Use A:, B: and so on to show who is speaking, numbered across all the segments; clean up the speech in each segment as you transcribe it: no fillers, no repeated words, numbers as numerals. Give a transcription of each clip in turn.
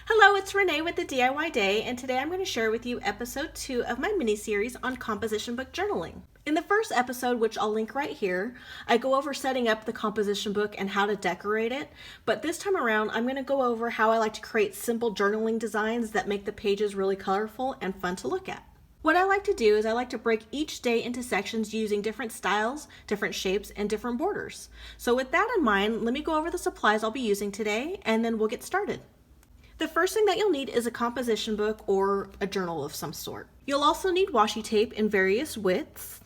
A: Hello, it's Renee with the DIY Day, and today I'm going to share with you episode 2 of my mini-series on composition book journaling. In the first episode, which I'll link right here, I go over setting up the composition book and how to decorate it, but this time around I'm going to go over how I like to create simple journaling designs that make the pages really colorful and fun to look at. What I like to do is I like to break each day into sections using different styles, different shapes, and different borders. So with that in mind, let me go over the supplies I'll be using today, and then we'll get started. The first thing that you'll need is a composition book or a journal of some sort. You'll also need washi tape in various widths.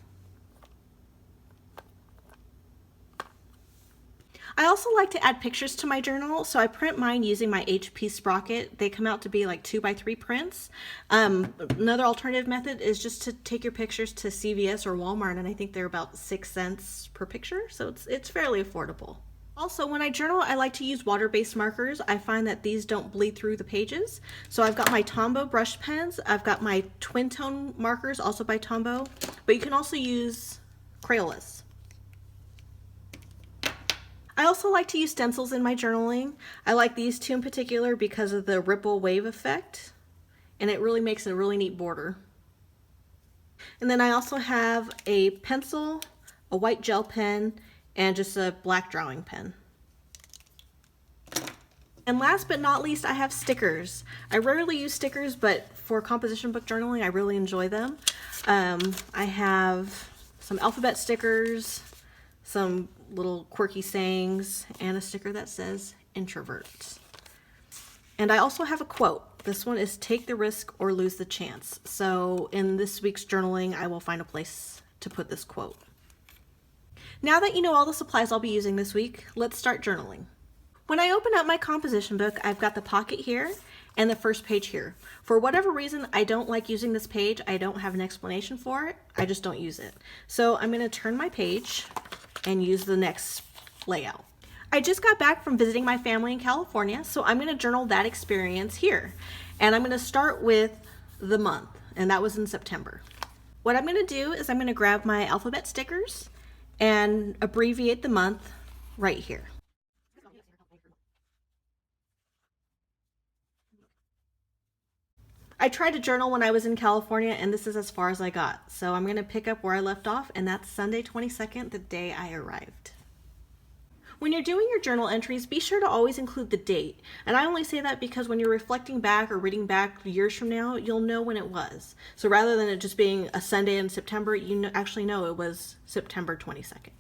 A: I also like to add pictures to my journal, so I print mine using my HP Sprocket. They come out to be like 2x3 prints. Another alternative method is just to take your pictures to CVS or Walmart, and I think they're about 6 cents per picture, so it's fairly affordable. Also, when I journal, I like to use water-based markers. I find that these don't bleed through the pages. So I've got my Tombow brush pens. I've got my twin tone markers, also by Tombow, but you can also use Crayolas. I also like to use stencils in my journaling. I like these two in particular because of the ripple wave effect, and it really makes a really neat border. And then I also have a pencil, a white gel pen, and just a black drawing pen. And last but not least, I have stickers. I rarely use stickers, but for composition book journaling, I really enjoy them. I have some alphabet stickers, some little quirky sayings, and a sticker that says introvert. And I also have a quote. This one is take the risk or lose the chance. So in this week's journaling, I will find a place to put this quote. Now that you know all the supplies I'll be using this week, let's start journaling. When I open up my composition book, I've got the pocket here and the first page here. For whatever reason, I don't like using this page. I don't have an explanation for it. I just don't use it. So I'm going to turn my page and use the next layout. I just got back from visiting my family in California, so I'm going to journal that experience here. And I'm going to start with the month, and that was in September. What I'm going to do is I'm going to grab my alphabet stickers and abbreviate the month right here. I tried to journal when I was in California, and this is as far as I got. So I'm going to pick up where I left off, and that's Sunday 22nd, the day I arrived. When you're doing your journal entries, be sure to always include the date. And I only say that because when you're reflecting back or reading back years from now, you'll know when it was. So rather than it just being a Sunday in September, you actually know it was September 22nd.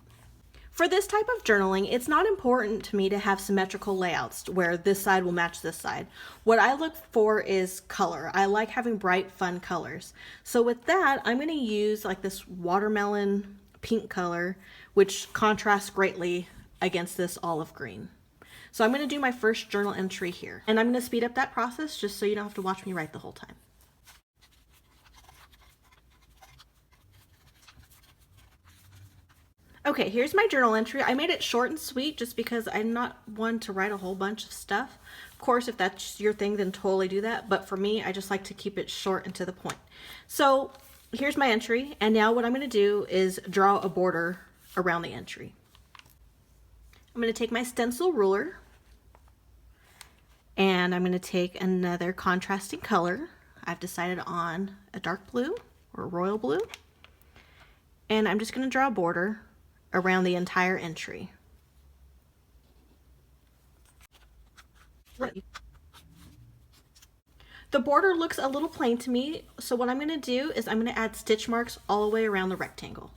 A: For this type of journaling, it's not important to me to have symmetrical layouts where this side will match this side. What I look for is color. I like having bright, fun colors. So with that, I'm going to use like this watermelon pink color, which contrasts greatly against this olive green. So I'm going to do my first journal entry here, and I'm going to speed up that process just so you don't have to watch me write the whole time. Okay, here's my journal entry. I made it short and sweet just because I'm not one to write a whole bunch of stuff. Of course, if that's your thing, then totally do that. But for me, I just like to keep it short and to the point. So here's my entry. And now what I'm going to do is draw a border around the entry. I'm going to take my stencil ruler and I'm going to take another contrasting color. I've decided on a dark blue or royal blue. And I'm just going to draw a border around the entire entry. The border looks a little plain to me, so what I'm going to do is I'm going to add stitch marks all the way around the rectangle.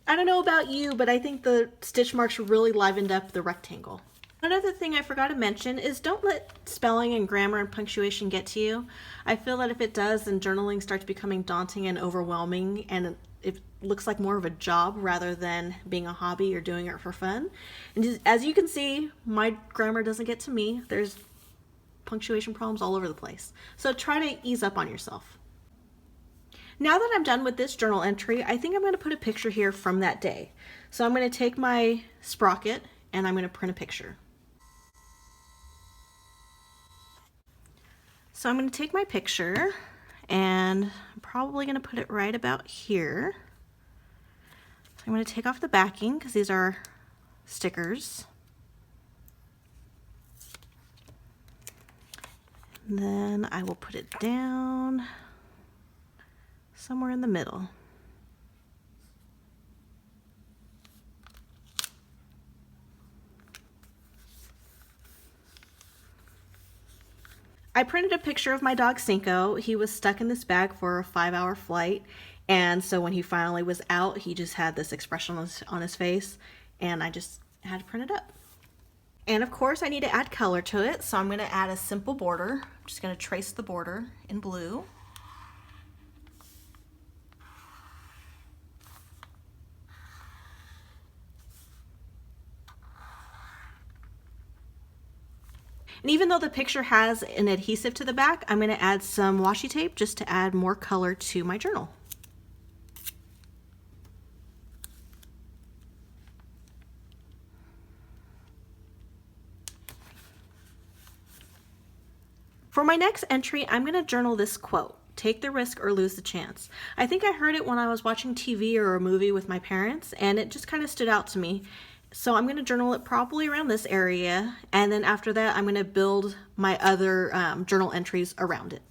A: I don't know about you, but I think the stitch marks really livened up the rectangle. Another thing I forgot to mention is don't let spelling and grammar and punctuation get to you. I feel that if it does, then journaling starts becoming daunting and overwhelming, and it looks like more of a job rather than being a hobby or doing it for fun. And just, as you can see, my grammar doesn't get to me. There's punctuation problems all over the place. So try to ease up on yourself. Now that I'm done with this journal entry, I think I'm going to put a picture here from that day. So I'm going to take my Sprocket and I'm going to print a picture. So I'm going to take my picture and I'm probably going to put it right about here. So I'm going to take off the backing because these are stickers. And then I will put it down somewhere in the middle. I printed a picture of my dog Cinco. He was stuck in this bag for a 5-hour flight, and so when he finally was out, he just had this expression on his face, and I just had to print it up. And of course I need to add color to it, so I'm going to add a simple border. I'm just going to trace the border in blue. And even though the picture has an adhesive to the back, I'm going to add some washi tape just to add more color to my journal. For my next entry, I'm going to journal this quote: "Take the risk or lose the chance." I think I heard it when I was watching TV or a movie with my parents, and it just kind of stood out to me. So I'm going to journal it probably around this area, and then after that I'm going to build my other journal entries around it.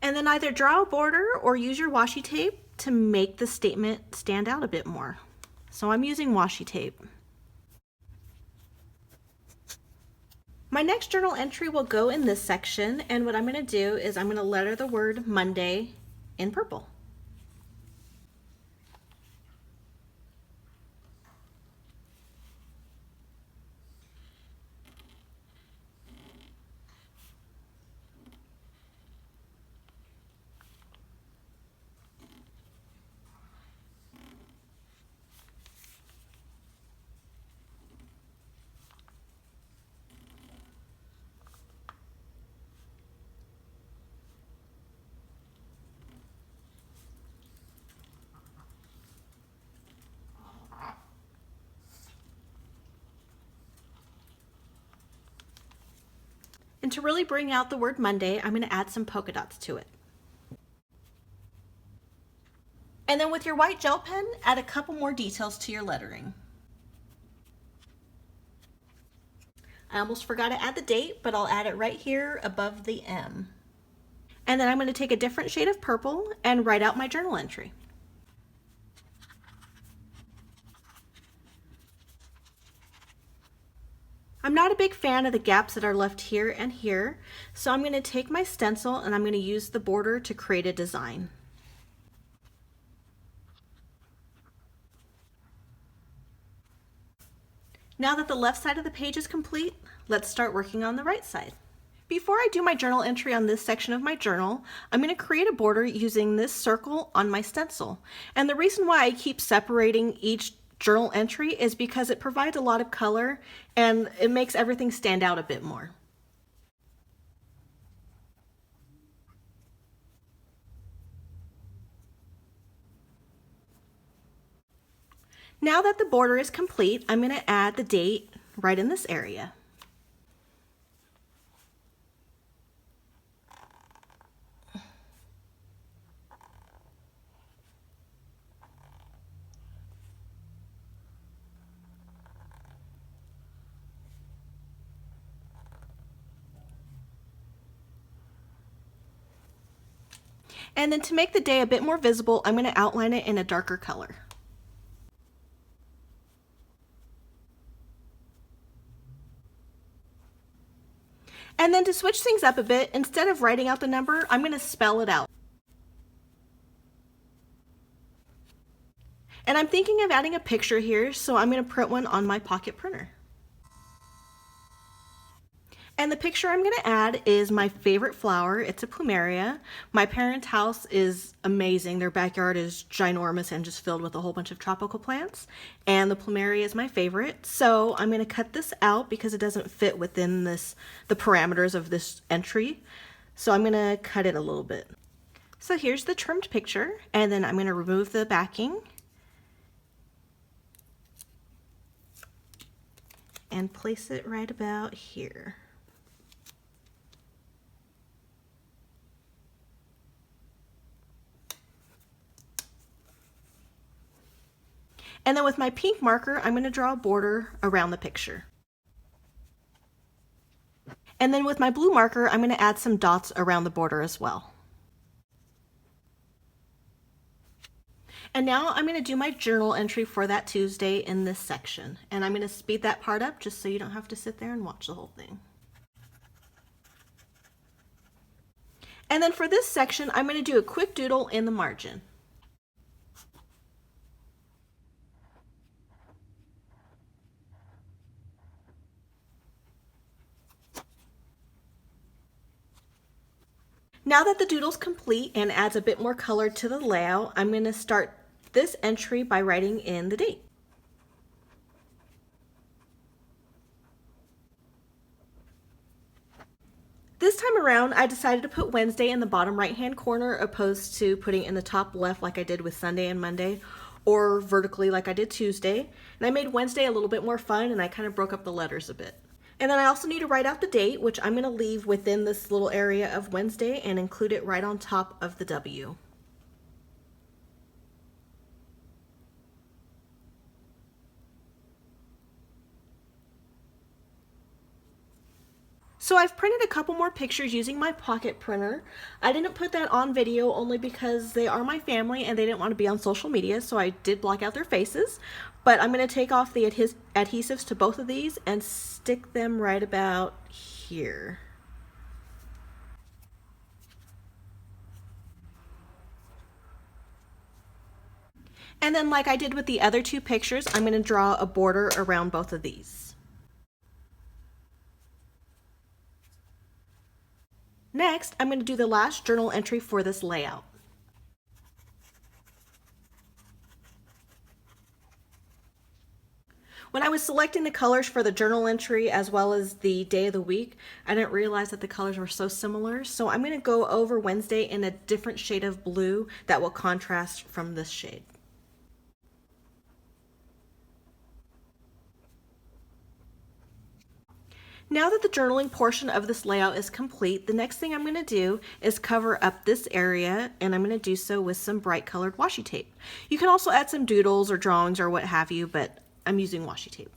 A: And then either draw a border or use your washi tape to make the statement stand out a bit more. So I'm using washi tape. My next journal entry will go in this section, and what I'm going to do is I'm going to letter the word Monday in purple. And to really bring out the word Monday, I'm going to add some polka dots to it. And then with your white gel pen, add a couple more details to your lettering. I almost forgot to add the date, but I'll add it right here above the M. And then I'm going to take a different shade of purple and write out my journal entry. I'm not a big fan of the gaps that are left here and here, so I'm going to take my stencil and I'm going to use the border to create a design. Now that the left side of the page is complete, let's start working on the right side. Before I do my journal entry on this section of my journal, I'm going to create a border using this circle on my stencil. And the reason why I keep separating each journal entry is because it provides a lot of color and it makes everything stand out a bit more. Now that the border is complete, I'm going to add the date right in this area. And then to make the day a bit more visible, I'm going to outline it in a darker color. And then to switch things up a bit, instead of writing out the number, I'm going to spell it out. And I'm thinking of adding a picture here, so I'm going to print one on my pocket printer. And the picture I'm going to add is my favorite flower. It's a plumeria. My parents' house is amazing. Their backyard is ginormous and just filled with a whole bunch of tropical plants. And the plumeria is my favorite. So I'm going to cut this out because it doesn't fit within the parameters of this entry. So I'm going to cut it a little bit. So here's the trimmed picture, and then I'm going to remove the backing and place it right about here. And then with my pink marker, I'm going to draw a border around the picture. And then with my blue marker, I'm going to add some dots around the border as well. And now I'm going to do my journal entry for that Tuesday in this section. And I'm going to speed that part up just so you don't have to sit there and watch the whole thing. And then for this section, I'm going to do a quick doodle in the margin. Now that the doodle's complete and adds a bit more color to the layout, I'm going to start this entry by writing in the date. This time around, I decided to put Wednesday in the bottom right-hand corner opposed to putting it in the top left like I did with Sunday and Monday, or vertically like I did Tuesday. And I made Wednesday a little bit more fun, and I kind of broke up the letters a bit. And then I also need to write out the date, which I'm going to leave within this little area of Wednesday and include it right on top of the W. So I've printed a couple more pictures using my pocket printer. I didn't put that on video only because they are my family and they didn't want to be on social media, so I did block out their faces. But I'm going to take off the adhesives to both of these and stick them right about here. And then like I did with the other two pictures, I'm going to draw a border around both of these. Next, I'm going to do the last journal entry for this layout. When I was selecting the colors for the journal entry as well as the day of the week, I didn't realize that the colors were so similar. So I'm going to go over Wednesday in a different shade of blue that will contrast from this shade. Now that the journaling portion of this layout is complete, the next thing I'm going to do is cover up this area, and I'm going to do so with some bright colored washi tape. You can also add some doodles or drawings or what have you, but I'm using washi tape.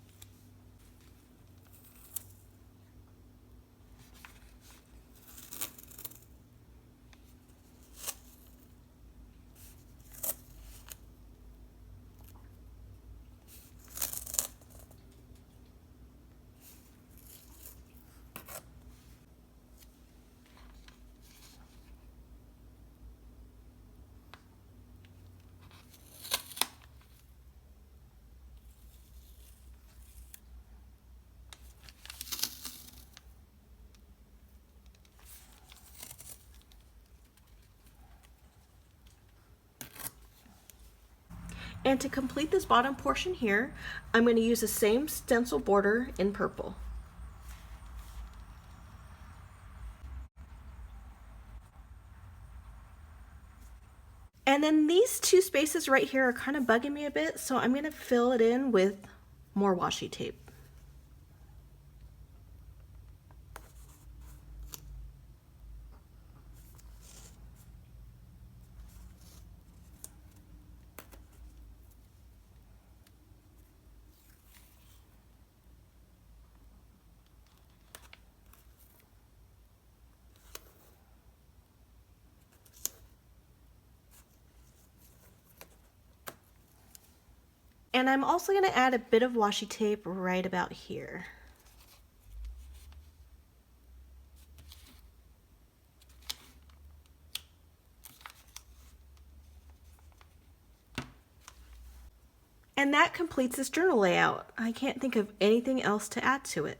A: And to complete this bottom portion here, I'm going to use the same stencil border in purple. And then these two spaces right here are kind of bugging me a bit, so I'm going to fill it in with more washi tape. And I'm also going to add a bit of washi tape right about here. And that completes this journal layout. I can't think of anything else to add to it.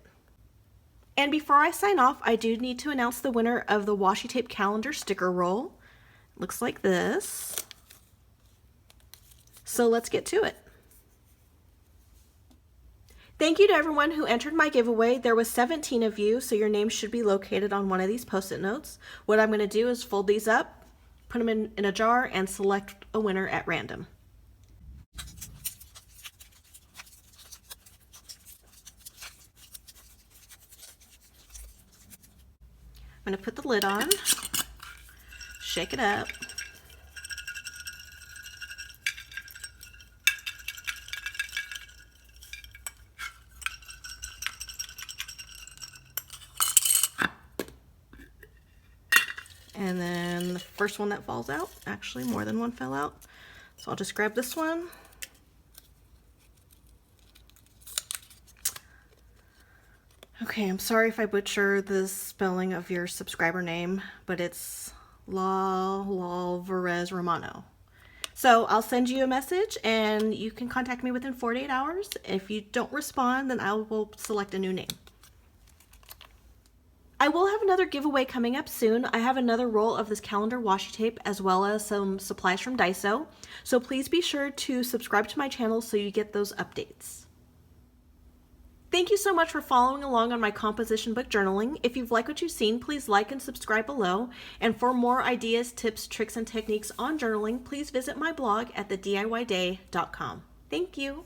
A: And before I sign off, I do need to announce the winner of the washi tape calendar sticker roll. It looks like this. So let's get to it. Thank you to everyone who entered my giveaway. There was 17 of you, so your name should be located on one of these post-it notes. What I'm going to do is fold these up, put them in a jar, and select a winner at random. I'm going to put the lid on, shake it up, And then the first one that falls out, actually more than one fell out. So I'll just grab this one. Okay, I'm sorry if I butcher the spelling of your subscriber name, but it's La Alvarez Romano. So I'll send you a message and you can contact me within 48 hours. If you don't respond, then I will select a new name. I will have another giveaway coming up soon. I have another roll of this calendar washi tape as well as some supplies from Daiso. So please be sure to subscribe to my channel so you get those updates. Thank you so much for following along on my composition book journaling. If you've liked what you've seen, please like and subscribe below. And for more ideas, tips, tricks, and techniques on journaling, please visit my blog at thediyday.com. Thank you.